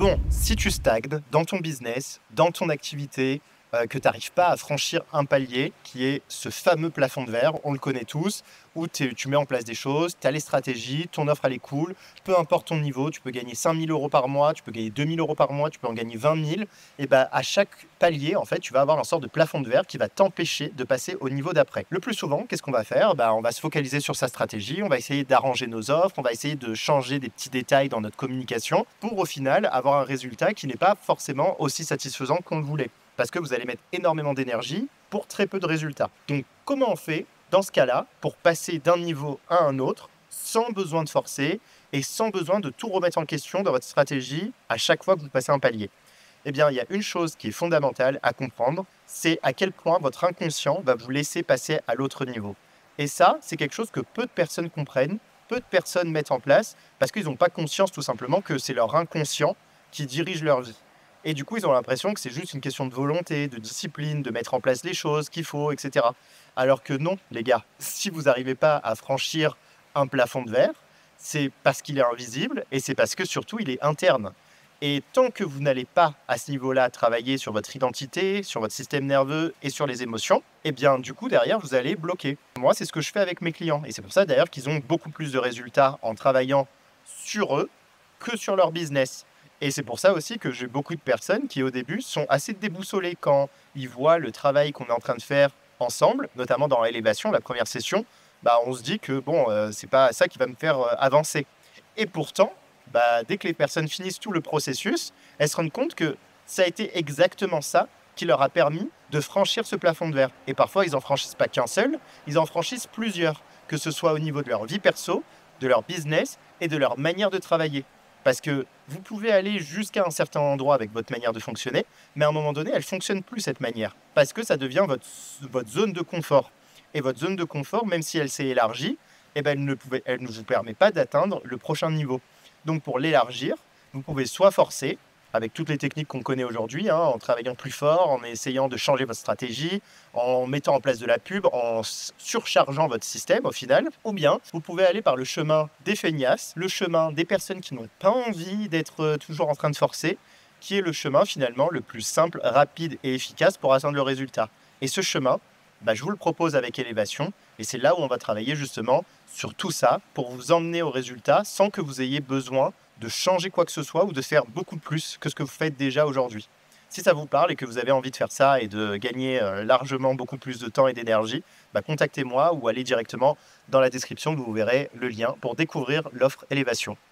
Bon, si tu stagnes dans ton business, dans ton activité, que tu n'arrives pas à franchir un palier qui est ce fameux plafond de verre, on le connaît tous, où tu mets en place des choses, tu as les stratégies, ton offre elle est cool, peu importe ton niveau, tu peux gagner 5 000 € par mois, tu peux gagner 2 000 € par mois, tu peux en gagner 20 000, et ben à chaque palier, en fait, tu vas avoir un sorte de plafond de verre qui va t'empêcher de passer au niveau d'après. Le plus souvent, qu'est-ce qu'on va faire? On va se focaliser sur sa stratégie, on va essayer d'arranger nos offres, on va essayer de changer des petits détails dans notre communication pour au final avoir un résultat qui n'est pas forcément aussi satisfaisant qu'on le voulait. Parce que vous allez mettre énormément d'énergie pour très peu de résultats. Donc, comment on fait dans ce cas-là pour passer d'un niveau à un autre sans besoin de forcer et sans besoin de tout remettre en question dans votre stratégie à chaque fois que vous passez un palier? Eh bien, il y a une chose qui est fondamentale à comprendre, c'est à quel point votre inconscient va vous laisser passer à l'autre niveau. Et ça, c'est quelque chose que peu de personnes comprennent, peu de personnes mettent en place, parce qu'ils n'ont pas conscience tout simplement que c'est leur inconscient qui dirige leur vie. Et du coup, ils ont l'impression que c'est juste une question de volonté, de discipline, de mettre en place les choses qu'il faut, etc. Alors que non, les gars, si vous n'arrivez pas à franchir un plafond de verre, c'est parce qu'il est invisible et c'est parce que surtout il est interne. Et tant que vous n'allez pas à ce niveau-là travailler sur votre identité, sur votre système nerveux et sur les émotions, eh bien du coup derrière vous allez bloquer. Moi c'est ce que je fais avec mes clients et c'est pour ça d'ailleurs qu'ils ont beaucoup plus de résultats en travaillant sur eux que sur leur business. Et c'est pour ça aussi que j'ai beaucoup de personnes qui au début sont assez déboussolées quand ils voient le travail qu'on est en train de faire ensemble, notamment dans l'élévation, la première session, on se dit que bon, c'est pas ça qui va me faire avancer. Et pourtant, dès que les personnes finissent tout le processus, elles se rendent compte que ça a été exactement ça qui leur a permis de franchir ce plafond de verre. Et parfois, ils n'en franchissent pas qu'un seul, ils en franchissent plusieurs, que ce soit au niveau de leur vie perso, de leur business et de leur manière de travailler. Parce que vous pouvez aller jusqu'à un certain endroit avec votre manière de fonctionner, mais à un moment donné, elle ne fonctionne plus cette manière. Parce que ça devient votre zone de confort. Et votre zone de confort, même si elle s'est élargie, elle ne vous permet pas d'atteindre le prochain niveau. Donc pour l'élargir, vous pouvez soit forcer, avec toutes les techniques qu'on connaît aujourd'hui, en travaillant plus fort, en essayant de changer votre stratégie, en mettant en place de la pub, en surchargeant votre système au final, ou bien vous pouvez aller par le chemin des feignasses, le chemin des personnes qui n'ont pas envie d'être toujours en train de forcer, qui est le chemin finalement le plus simple, rapide et efficace pour atteindre le résultat. Et ce chemin, je vous le propose avec Élévation, et c'est là où on va travailler justement sur tout ça pour vous emmener au résultat sans que vous ayez besoin de changer quoi que ce soit ou de faire beaucoup plus que ce que vous faites déjà aujourd'hui. Si ça vous parle et que vous avez envie de faire ça et de gagner largement beaucoup plus de temps et d'énergie, contactez-moi ou allez directement dans la description, vous verrez le lien pour découvrir l'offre Élévation.